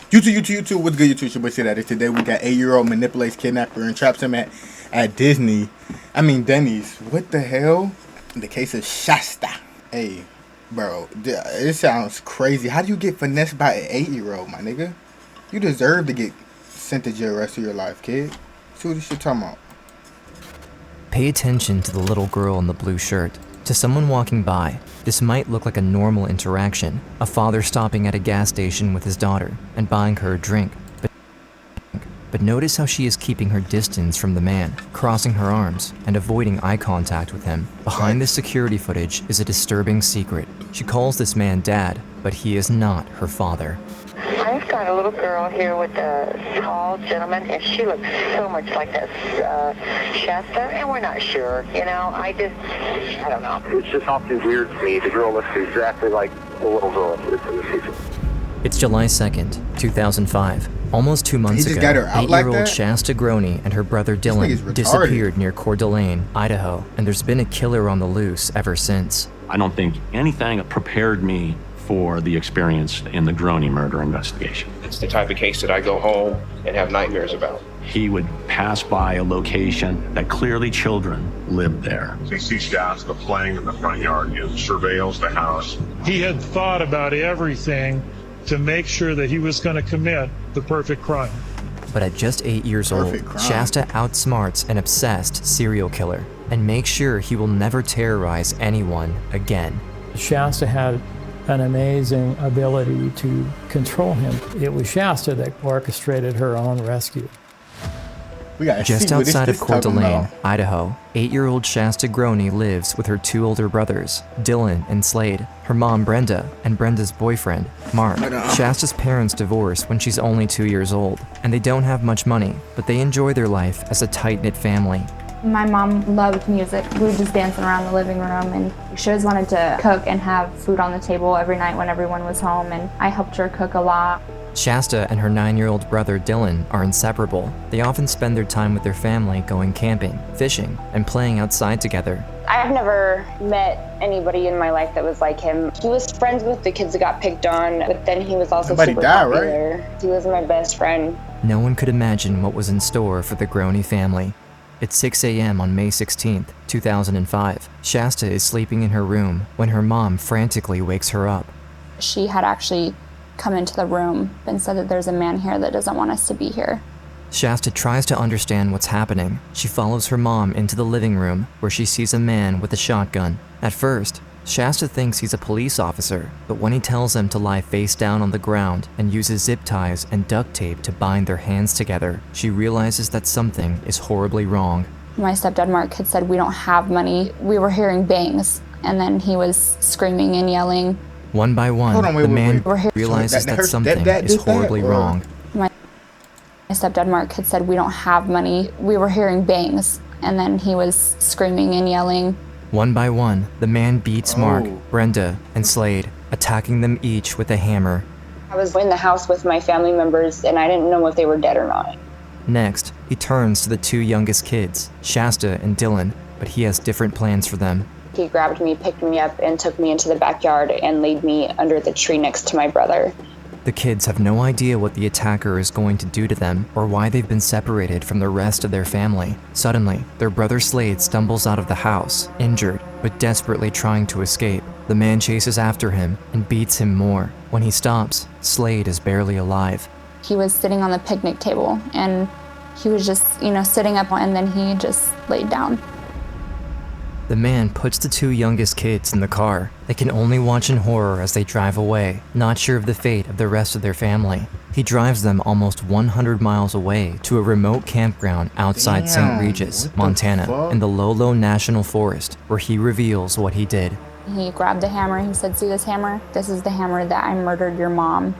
YouTube. What's good, YouTube? It's your boy CDottyYT. Today we got 8-year-old manipulates Kidnapper and traps him at Denny's. What the hell? In the case of Shasta. Hey, bro, it sounds crazy. How do you get finessed by an 8-year-old, my nigga? You deserve to get sent to jail the rest of your life, kid. See what this shit talking about. Pay attention to the little girl in the blue shirt. To someone walking by, this might look like a normal interaction, a father stopping at a gas station with his daughter and buying her a drink. But notice how she is keeping her distance from the man, crossing her arms and avoiding eye contact with him. Behind this security footage is a disturbing secret. She calls this man dad, but he is not her father. I've got a little girl here with a tall gentleman, and she looks so much like that Shasta, and we're not sure. You know, I don't know. It's just something weird to me. The girl looks exactly like the little girl. It's July 2nd, 2005. Almost 2 months ago, 8-year-old Shasta Groene and her brother Dylan disappeared near Coeur d'Alene, Idaho, and there's been a killer on the loose ever since. I don't think anything prepared me for the experience in the Groene murder investigation. It's the type of case that I go home and have nightmares about. He would pass by a location that clearly children lived there. He sees Shasta playing in the front yard and surveils the house. He had thought about everything to make sure that he was going to commit the perfect crime. But at just 8 years old, Shasta outsmarts an obsessed serial killer and makes sure he will never terrorize anyone again. Shasta had an amazing ability to control him. It was Shasta that orchestrated her own rescue. Just outside of Coeur d'Alene, Idaho, 8-year-old Shasta Groene lives with her 2 older brothers, Dylan and Slade, her mom Brenda, and Brenda's boyfriend, Mark. Shasta's parents divorced when she's only 2 years old, and they don't have much money, but they enjoy their life as a tight-knit family. My mom loved music. We were just dancing around the living room, and she always wanted to cook and have food on the table every night when everyone was home, and I helped her cook a lot. Shasta and her 9-year-old brother Dylan are inseparable. They often spend their time with their family going camping, fishing, and playing outside together. I've never met anybody in my life that was like him. He was friends with the kids that got picked on, but then he was also super popular. Right? He was my best friend. No one could imagine what was in store for the Groene family. It's 6 a.m. on May 16th, 2005. Shasta is sleeping in her room when her mom frantically wakes her up. She had actually come into the room and said that there's a man here that doesn't want us to be here. Shasta tries to understand what's happening. She follows her mom into the living room where she sees a man with a shotgun. At first, Shasta thinks he's a police officer, but when he tells them to lie face down on the ground and uses zip ties and duct tape to bind their hands together, she realizes that something is horribly wrong. My stepdad Mark had said, "We don't have money." We were hearing bangs, and then he was screaming and yelling. One by one, the man realizes that something is horribly wrong. My stepdad Mark had said, "We don't have money." We were hearing bangs, and then he was screaming and yelling. One by one, the man beats Mark, Brenda, and Slade, attacking them each with a hammer. I was in the house with my family members, and I didn't know if they were dead or not. Next, he turns to the 2 youngest kids, Shasta and Dylan, but he has different plans for them. He grabbed me, picked me up, and took me into the backyard and laid me under the tree next to my brother. The kids have no idea what the attacker is going to do to them or why they've been separated from the rest of their family. Suddenly, their brother Slade stumbles out of the house, injured, but desperately trying to escape. The man chases after him and beats him more. When he stops, Slade is barely alive. He was sitting on the picnic table, and he was just, sitting up, and then he just laid down. The man puts the 2 youngest kids in the car. They can only watch in horror as they drive away, not sure of the fate of the rest of their family. He drives them almost 100 miles away to a remote campground outside St. Regis, Montana, in the Lolo National Forest, where he reveals what he did. He grabbed the hammer. He said, "See this hammer? This is the hammer that I murdered your mom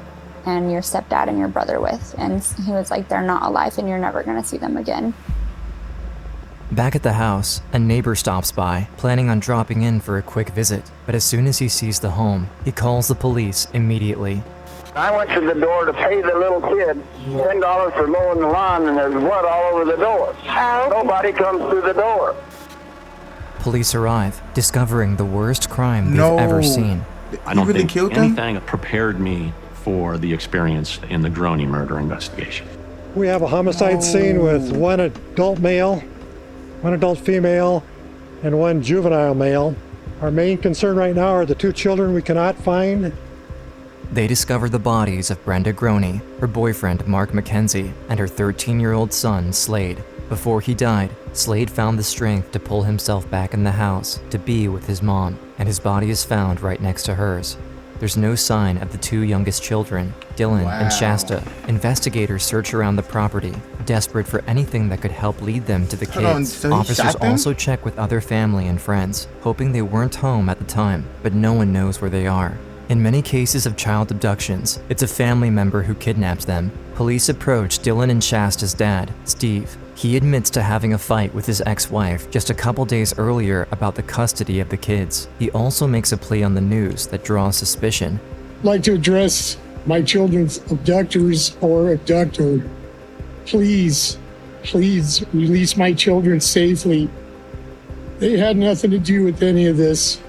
and your stepdad and your brother with." And he was like, "They're not alive, and you're never going to see them again." Back at the house, a neighbor stops by, planning on dropping in for a quick visit. But as soon as he sees the home, he calls the police immediately. I went to the door to pay the little kid $10 for mowing the lawn, and there's blood all over the door. Nobody comes through the door. Police arrive, discovering the worst crime they've ever seen. I don't think anything prepared me for the experience in the Groene murder investigation. We have a homicide scene with one adult male, one adult female, and one juvenile male. Our main concern right now are the 2 children we cannot find. They discovered the bodies of Brenda Groene, her boyfriend Mark McKenzie, and her 13-year-old son Slade. Before he died, Slade found the strength to pull himself back in the house to be with his mom, and his body is found right next to hers. There's no sign of the 2 youngest children, Dylan and Shasta. Investigators search around the property, desperate for anything that could help lead them to the kids. Officers also check with other family and friends, hoping they weren't home at the time, but no one knows where they are. In many cases of child abductions, it's a family member who kidnaps them. Police approach Dylan and Shasta's dad, Steve. He admits to having a fight with his ex-wife just a couple days earlier about the custody of the kids. He also makes a plea on the news that draws suspicion. I'd like to address my children's abductors or abductor. Please release my children safely. They had nothing to do with any of this.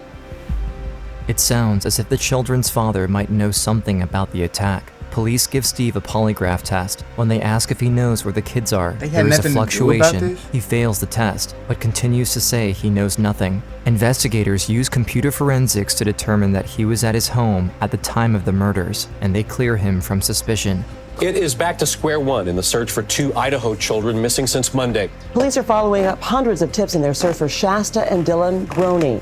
It sounds as if the children's father might know something about the attack. Police give Steve a polygraph test. When they ask if he knows where the kids are, there is a fluctuation. He fails the test, but continues to say he knows nothing. Investigators use computer forensics to determine that he was at his home at the time of the murders, and they clear him from suspicion. It is back to square one in the search for 2 Idaho children missing since Monday. Police are following up hundreds of tips in their search for Shasta and Dylan Groene.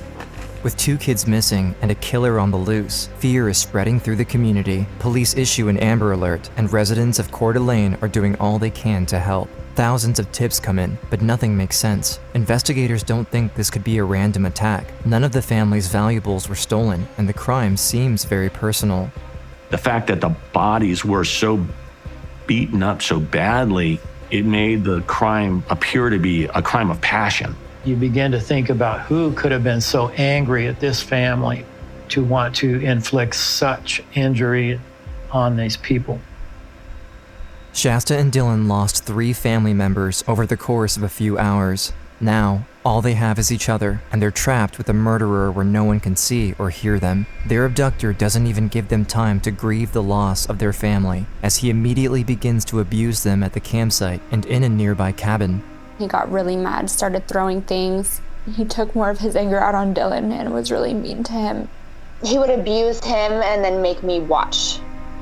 With 2 kids missing and a killer on the loose, fear is spreading through the community. Police issue an Amber Alert, and residents of Coeur d'Alene are doing all they can to help. Thousands of tips come in, but nothing makes sense. Investigators don't think this could be a random attack. None of the family's valuables were stolen, and the crime seems very personal. The fact that the bodies were so beaten up so badly, it made the crime appear to be a crime of passion. You begin to think about who could have been so angry at this family to want to inflict such injury on these people. Shasta and Dylan lost 3 family members over the course of a few hours. Now, all they have is each other, and they're trapped with a murderer where no one can see or hear them. Their abductor doesn't even give them time to grieve the loss of their family, as he immediately begins to abuse them at the campsite and in a nearby cabin. He got really mad, started throwing things. He took more of his anger out on Dylan and was really mean to him. He would abuse him and then make me watch.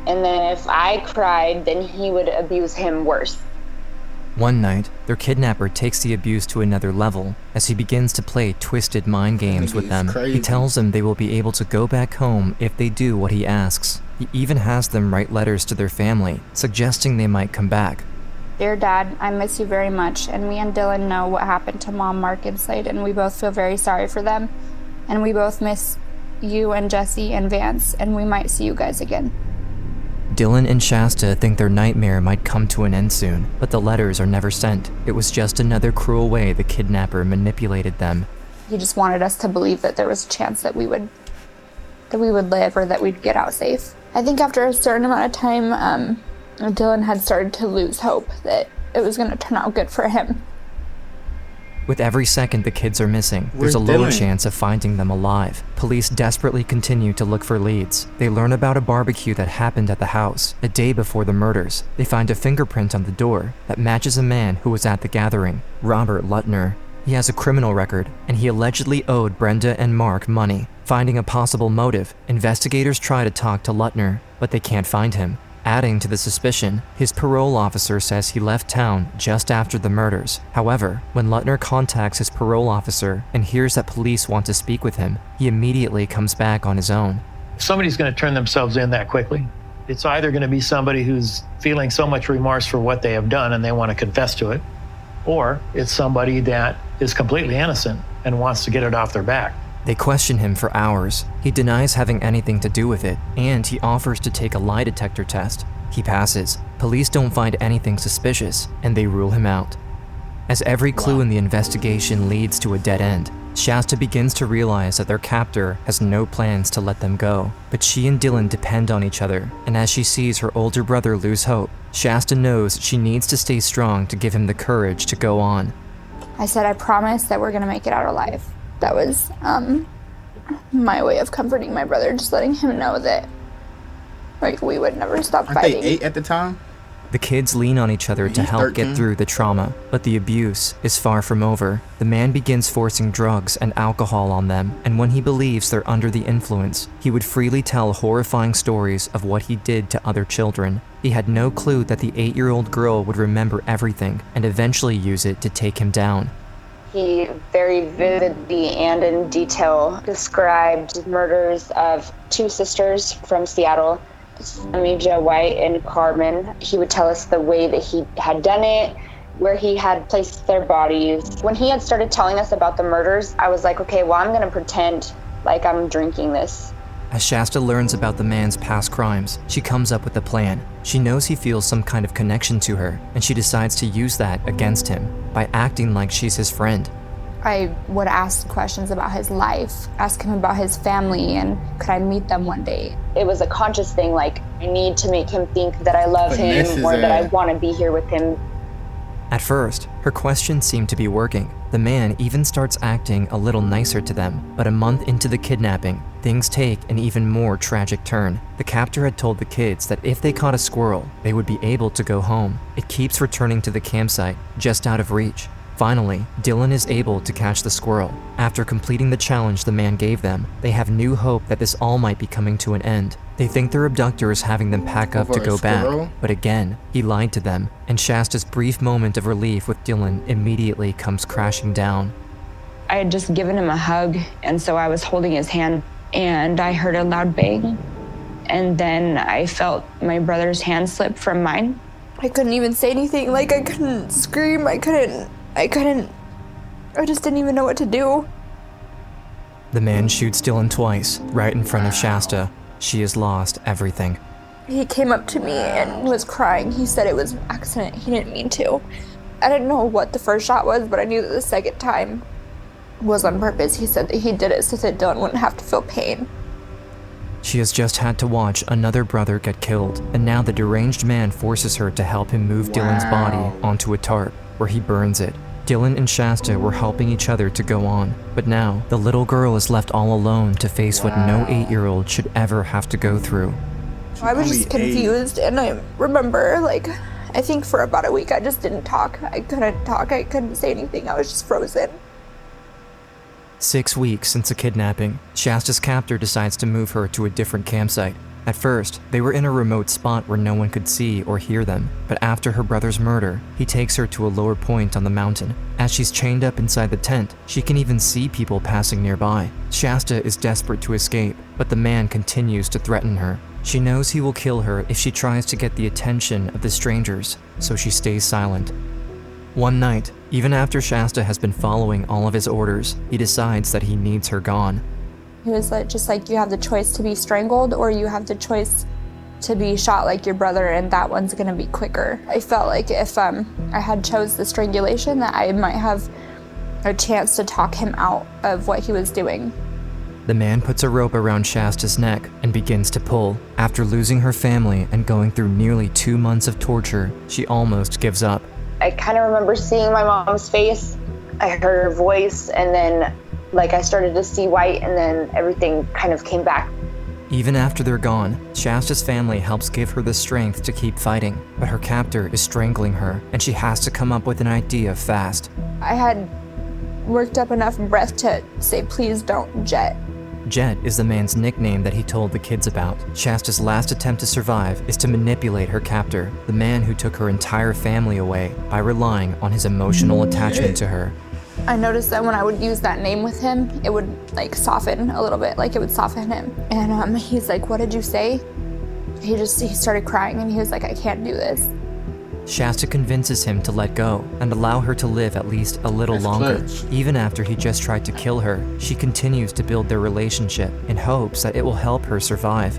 And then if I cried, then he would abuse him worse. One night, their kidnapper takes the abuse to another level as he begins to play twisted mind games with them. He tells them they will be able to go back home if they do what he asks. He even has them write letters to their family, suggesting they might come back. Dear Dad, I miss you very much, and me and Dylan know what happened to Mom, Mark, and Slade, and we both feel very sorry for them. And we both miss you and Jesse and Vance, and we might see you guys again. Dylan and Shasta think their nightmare might come to an end soon, but the letters are never sent. It was just another cruel way the kidnapper manipulated them. He just wanted us to believe that there was a chance that we would live or that we'd get out safe. I think after a certain amount of time, Dylan had started to lose hope that it was going to turn out good for him. With every second the kids are missing, there's a low chance of finding them alive. Police desperately continue to look for leads. They learn about a barbecue that happened at the house a day before the murders. They find a fingerprint on the door that matches a man who was at the gathering, Robert Lutner. He has a criminal record, and he allegedly owed Brenda and Mark money. Finding a possible motive, investigators try to talk to Lutner, but they can't find him. Adding to the suspicion, his parole officer says he left town just after the murders. However, when Lutner contacts his parole officer and hears that police want to speak with him, he immediately comes back on his own. If somebody's going to turn themselves in that quickly, it's either going to be somebody who's feeling so much remorse for what they have done and they want to confess to it, or it's somebody that is completely innocent and wants to get it off their back. They question him for hours. He denies having anything to do with it, and he offers to take a lie detector test. He passes. Police don't find anything suspicious, and they rule him out. As every clue in the investigation leads to a dead end, Shasta begins to realize that their captor has no plans to let them go. But she and Dylan depend on each other, and as she sees her older brother lose hope, Shasta knows she needs to stay strong to give him the courage to go on. I said, I promise that we're going to make it out alive. That was my way of comforting my brother, just letting him know that Like, we would never stop Aren't fighting. they 8 at the time? The kids lean on each other to He's help 13. get through the trauma, but the abuse is far from over. The man begins forcing drugs and alcohol on them, and when he believes they're under the influence, he would freely tell horrifying stories of what he did to other children. He had no clue that the 8-year-old girl would remember everything and eventually use it to take him down. He very vividly and in detail described murders of 2 sisters from Seattle, Amija White and Carmen. He would tell us the way that he had done it, where he had placed their bodies. When he had started telling us about the murders, I was like, okay, well, I'm gonna pretend like I'm drinking this. As Shasta learns about the man's past crimes, she comes up with a plan. She knows he feels some kind of connection to her, and she decides to use that against him by acting like she's his friend. I would ask questions about his life, ask him about his family, and could I meet them one day? It was a conscious thing, like, I need to make him think that I love him or that I want to be here with him. At first, her questions seem to be working. The man even starts acting a little nicer to them, but a month into the kidnapping, things take an even more tragic turn. The captor had told the kids that if they caught a squirrel, they would be able to go home. It keeps returning to the campsite, just out of reach. Finally, Dylan is able to catch the squirrel. After completing the challenge the man gave them, they have new hope that this all might be coming to an end. They think their abductor is having them pack up to go back, but again, he lied to them, and Shasta's brief moment of relief with Dylan immediately comes crashing down. I had just given him a hug, and so I was holding his hand, and I heard a loud bang, and then I felt my brother's hand slip from mine. I couldn't even say anything, like I couldn't scream, I just didn't even know what to do. The man shoots Dylan twice, right in front of Shasta. She has lost everything. He came up to me and was crying. He said it was an accident, he didn't mean to. I didn't know what the first shot was, but I knew that the second time was on purpose. He said that he did it so that Dylan wouldn't have to feel pain. She has just had to watch another brother get killed, and now the deranged man forces her to help him move Dylan's body onto a tarp, where he burns it. Dylan and Shasta were helping each other to go on, but now the little girl is left all alone to face what no 8-year-old should ever have to go through. I was just confused, and I remember, like, I think for about a week I just didn't talk. I couldn't say anything, I was just frozen. 6 weeks since the kidnapping, Shasta's captor decides to move her to a different campsite. At first, they were in a remote spot where no one could see or hear them, but after her brother's murder, he takes her to a lower point on the mountain. As she's chained up inside the tent, she can even see people passing nearby. Shasta is desperate to escape, but the man continues to threaten her. She knows he will kill her if she tries to get the attention of the strangers, so she stays silent. One night, even after Shasta has been following all of his orders, he decides that he needs her gone. He was like, just like, you have the choice to be strangled or you have the choice to be shot like your brother, and that one's gonna be quicker. I felt like if I had chose the strangulation, that I might have a chance to talk him out of what he was doing. The man puts a rope around Shasta's neck and begins to pull. After losing her family and going through nearly 2 months of torture, she almost gives up. I kind of remember seeing my mom's face. I heard her voice, and then I started to see white, and then everything kind of came back. Even after they're gone, Shasta's family helps give her the strength to keep fighting, but her captor is strangling her, and she has to come up with an idea fast. I had worked up enough breath to say, please don't, Jet. Jet is the man's nickname that he told the kids about. Shasta's last attempt to survive is to manipulate her captor, the man who took her entire family away, by relying on his emotional attachment to her. I noticed that when I would use that name with him, it would soften a little bit, it would soften him. And he's like, what did you say? He started crying, and he was like, I can't do this. Shasta convinces him to let go and allow her to live at least a little longer. Even after he just tried to kill her, she continues to build their relationship in hopes that it will help her survive.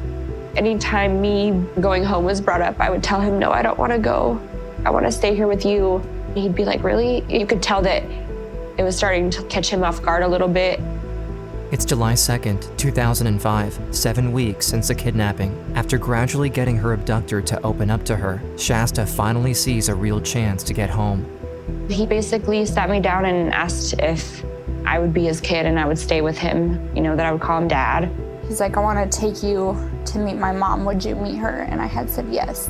Anytime me going home was brought up, I would tell him, no, I don't want to go. I want to stay here with you. He'd be like, really? You could tell that it was starting to catch him off guard a little bit. It's July 2nd, 2005, 7 weeks since the kidnapping. After gradually getting her abductor to open up to her, Shasta finally sees a real chance to get home. He basically sat me down and asked if I would be his kid and I would stay with him, that I would call him Dad. He's like, I want to take you to meet my mom. Would you meet her? And I had said yes.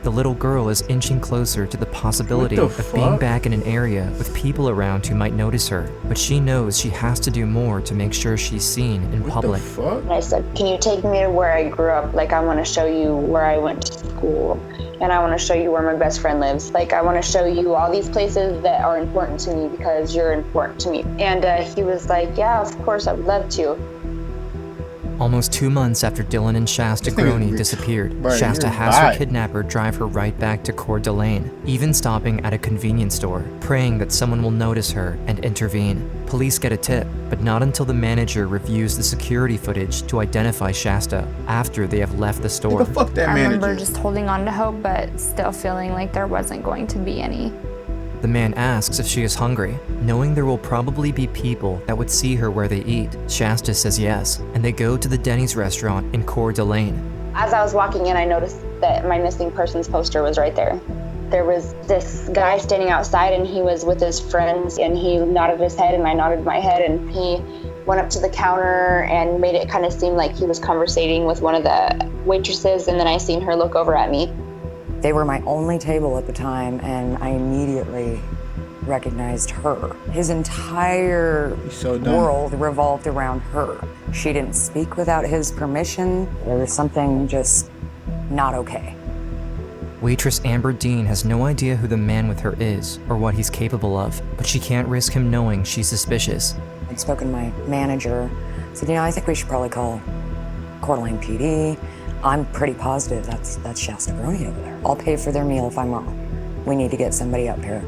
The little girl is inching closer to the possibility of being back in an area with people around who might notice her, but she knows she has to do more to make sure she's seen in public. And I said, can you take me to where I grew up? Like, I want to show you where I went to school, and I want to show you where my best friend lives. Like, I want to show you all these places that are important to me because you're important to me. And he was like, yeah, of course, I would love to. Almost 2 months after Dylan and Shasta Groene disappeared, Shasta has her kidnapper drive her right back to Coeur d'Alene, even stopping at a convenience store, praying that someone will notice her and intervene. Police get a tip, but not until the manager reviews the security footage to identify Shasta after they have left the store. Fuck that I manager. remember just holding on to hope, but still feeling like there wasn't going to be any. The man asks if she is hungry. Knowing there will probably be people that would see her where they eat, Shasta says yes, and they go to the Denny's restaurant in Coeur d'Alene. As I was walking in, I noticed that my missing persons poster was right there. There was this guy standing outside, and he was with his friends, and he nodded his head, and I nodded my head, and he went up to the counter and made it kind of seem like he was conversating with one of the waitresses, and then I seen her look over at me. They were my only table at the time, and I immediately recognized her. His entire world revolved around her. She didn't speak without his permission. There was something just not okay. Waitress Amber Dean has no idea who the man with her is or what he's capable of, but she can't risk him knowing she's suspicious. I'd spoken to my manager, said, I think we should probably call Coeur d'Alene PD. I'm pretty positive that's Shasta Groene over there. I'll pay for their meal if I'm wrong. We need to get somebody up here.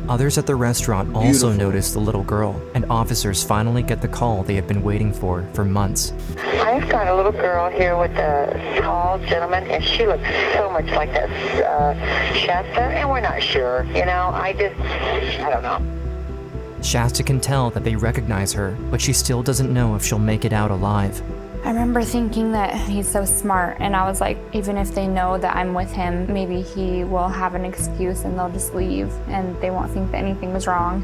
Others at the restaurant also notice the little girl, and officers finally get the call they have been waiting for months. I've got a little girl here with a tall gentleman, and she looks so much like this Shasta, and we're not sure. I don't know. Shasta can tell that they recognize her, but she still doesn't know if she'll make it out alive. I remember thinking that he's so smart, and I was like, even if they know that I'm with him, maybe he will have an excuse and they'll just leave and they won't think that anything was wrong.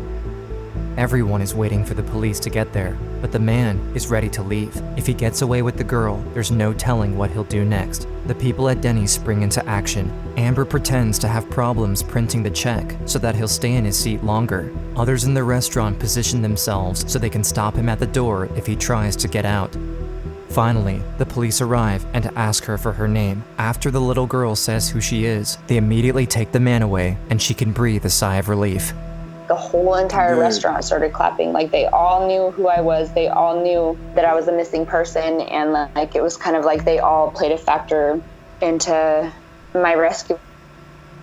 Everyone is waiting for the police to get there, but the man is ready to leave. If he gets away with the girl, there's no telling what he'll do next. The people at Denny spring into action. Amber pretends to have problems printing the check so that he'll stay in his seat longer. Others in the restaurant position themselves so they can stop him at the door if he tries to get out. Finally, the police arrive and ask her for her name. After the little girl says who she is, they immediately take the man away and she can breathe a sigh of relief. The whole entire restaurant started clapping. Like, they all knew who I was. They all knew that I was a missing person, and like it was kind of like they all played a factor into my rescue.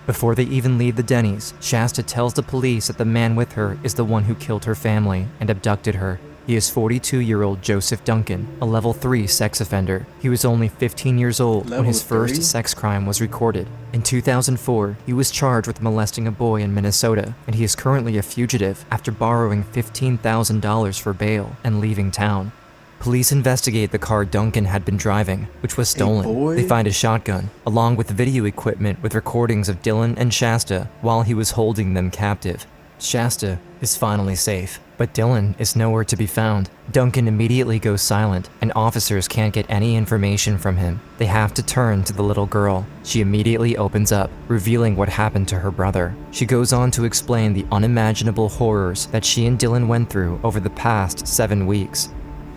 Before they even leave the Denny's, Shasta tells the police that the man with her is the one who killed her family and abducted her. He is 42-year-old Joseph Duncan, a level 3 sex offender. He was only 15 years old when his first sex crime was recorded. In 2004, he was charged with molesting a boy in Minnesota, and he is currently a fugitive after borrowing $15,000 for bail and leaving town. Police investigate the car Duncan had been driving, which was stolen. They find a shotgun, along with video equipment with recordings of Dylan and Shasta while he was holding them captive. Shasta is finally safe, but Dylan is nowhere to be found. Duncan immediately goes silent, and officers can't get any information from him. They have to turn to the little girl. She immediately opens up, revealing what happened to her brother. She goes on to explain the unimaginable horrors that she and Dylan went through over the past 7 weeks.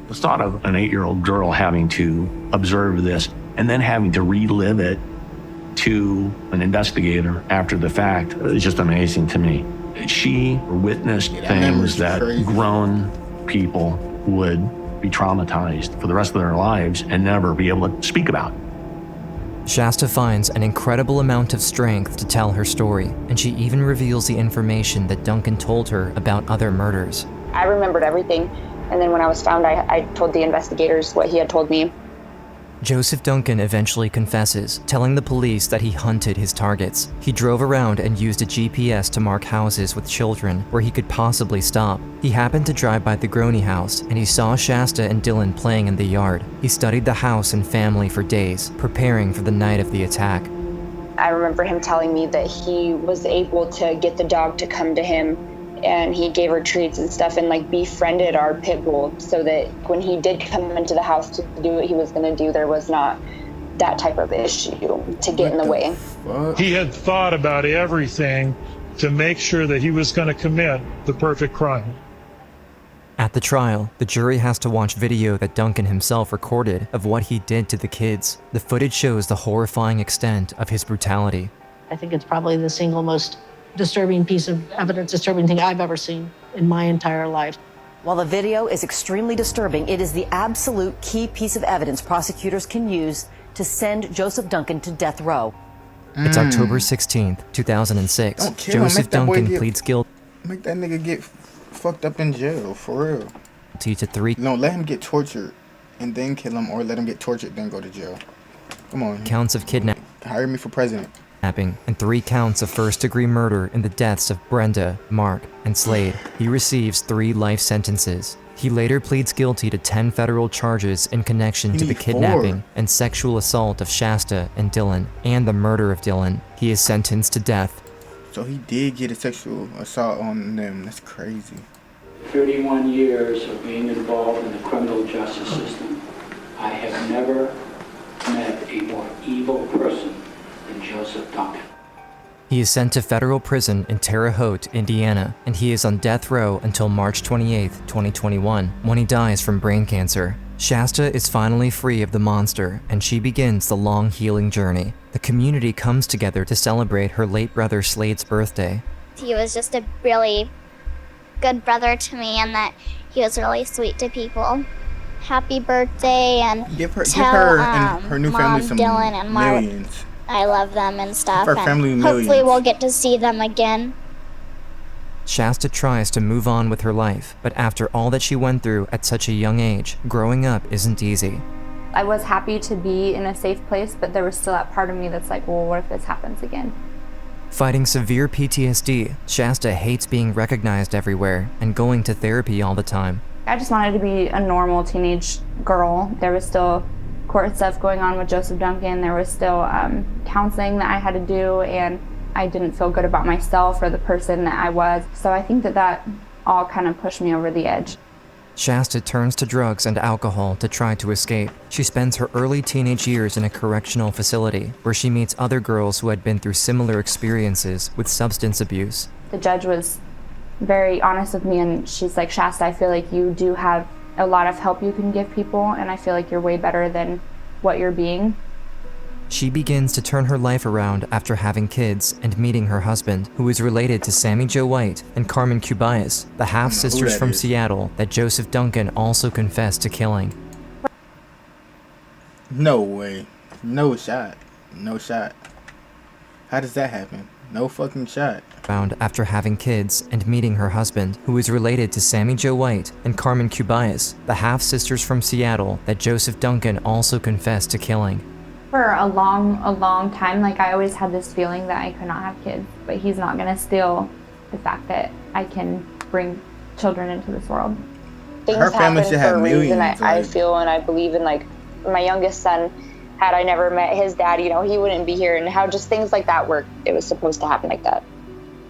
The thought of an 8-year-old girl having to observe this and then having to relive it to an investigator after the fact is just amazing to me. She witnessed things that grown people would be traumatized for the rest of their lives and never be able to speak about. Shasta finds an incredible amount of strength to tell her story, and she even reveals the information that Duncan told her about other murders. I remembered everything, and then when I was found, I told the investigators what he had told me. Joseph Duncan eventually confesses, telling the police that he hunted his targets. He drove around and used a GPS to mark houses with children where he could possibly stop. He happened to drive by the Groene house, and he saw Shasta and Dylan playing in the yard. He studied the house and family for days, preparing for the night of the attack. I remember him telling me that he was able to get the dog to come to him and he gave her treats and stuff and like befriended our pit bull so that when he did come into the house to do what he was going to do, there was not that type of issue to get in the way. He had thought about everything to make sure that he was going to commit the perfect crime. At the trial, the jury has to watch video that Duncan himself recorded of what he did to the kids. The footage shows the horrifying extent of his brutality. I think it's probably the single most disturbing piece of evidence, disturbing thing I've ever seen in my entire life. While the video is extremely disturbing, it is the absolute key piece of evidence prosecutors can use to send Joseph Duncan to death row. It's October 16th, 2006. Don't kill him. Joseph Make that boy Duncan pleads guilty Make that nigga get fucked up in jail, for real. to 3 No, let him get tortured and then kill him, or let him get tortured then go to jail. Come on. counts of kidnapping Hire me for president. and 3 counts of first-degree murder in the deaths of Brenda, Mark, and Slade. He receives 3 life sentences. He later pleads guilty to 10 federal charges in connection to the kidnapping and sexual assault of Shasta and Dylan, and the murder of Dylan. He is sentenced to death. So he did get a sexual assault on them. That's crazy. 31 years of being involved in the criminal justice system, I have never met a more evil person than Joseph Duncan. He is sent to federal prison in Terre Haute, Indiana, and he is on death row until March 28, 2021, when he dies from brain cancer. Shasta is finally free of the monster, and she begins the long healing journey. The community comes together to celebrate her late brother Slade's birthday. He was just a really good brother to me, and that he was really sweet to people. Happy birthday, and give her and her new Mom, family some Dylan, and Mark, millions. I love them and stuff. Her and family hopefully millions. we'll get to see them again. Shasta tries to move on with her life, but after all that she went through at such a young age, growing up isn't easy. I was happy to be in a safe place, but there was still that part of me that's like, well, what if this happens again? Fighting severe PTSD, Shasta hates being recognized everywhere and going to therapy all the time. I just wanted to be a normal teenage girl. There was still court stuff going on with Joseph Duncan. There was still counseling that I had to do, and I didn't feel good about myself or the person that I was. So I think that all kind of pushed me over the edge. Shasta turns to drugs and alcohol to try to escape. She spends her early teenage years in a correctional facility where she meets other girls who had been through similar experiences with substance abuse. The judge was very honest with me, and she's like, Shasta, I feel like you do have a lot of help you can give people, and I feel like you're way better than what you're being. She begins to turn her life around after having kids and meeting her husband, who is related to Sammy Jo White and Carmen Cubias, the half-sisters from Seattle that Joseph Duncan also confessed to killing. No way. No shot. No shot. How does that happen? No fucking shot. Found after having kids and meeting her husband, who is related to Sammy Jo White and Carmen Cubias, the half-sisters from Seattle that Joseph Duncan also confessed to killing. For a long time, like, I always had this feeling that I could not have kids, but he's not gonna steal the fact that I can bring children into this world. Things happen for a reason, I feel, and I believe in, like, my youngest son, had I never met his dad, you know, he wouldn't be here, and how just things like that work. It was supposed to happen like that.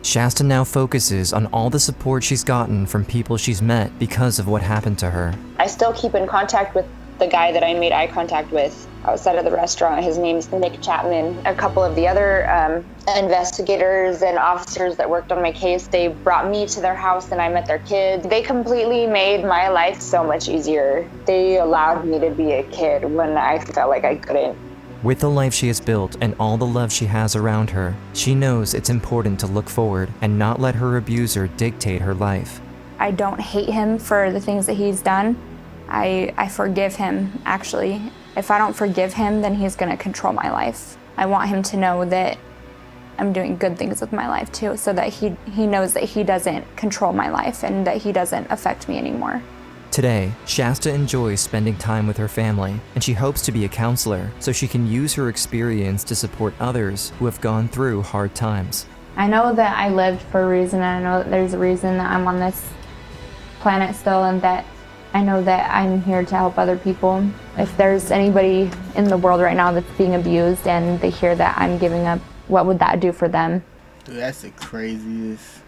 Shasta now focuses on all the support she's gotten from people she's met because of what happened to her. I still keep in contact with the guy that I made eye contact with outside of the restaurant. His name's Nick Chapman. A couple of the other investigators and officers that worked on my case, they brought me to their house and I met their kids. They completely made my life so much easier. They allowed me to be a kid when I felt like I couldn't. With the life she has built and all the love she has around her, she knows it's important to look forward and not let her abuser dictate her life. I don't hate him for the things that he's done. I forgive him, actually. If I don't forgive him, then he's gonna control my life. I want him to know that I'm doing good things with my life too, so that he knows that he doesn't control my life and that he doesn't affect me anymore. Today, Shasta enjoys spending time with her family, and she hopes to be a counselor so she can use her experience to support others who have gone through hard times. I know that I lived for a reason, and I know that there's a reason that I'm on this planet still, and that I know that I'm here to help other people. If there's anybody in the world right now that's being abused and they hear that I'm giving up, what would that do for them? Dude, that's the craziest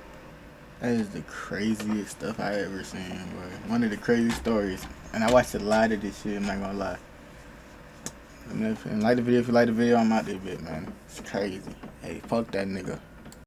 That is the craziest stuff I ever seen, boy. One of the craziest stories. And I watched a lot of this shit, I'm not gonna lie. Like the video if you like the video, I'm out there, bit, man. It's crazy. Hey, fuck that nigga.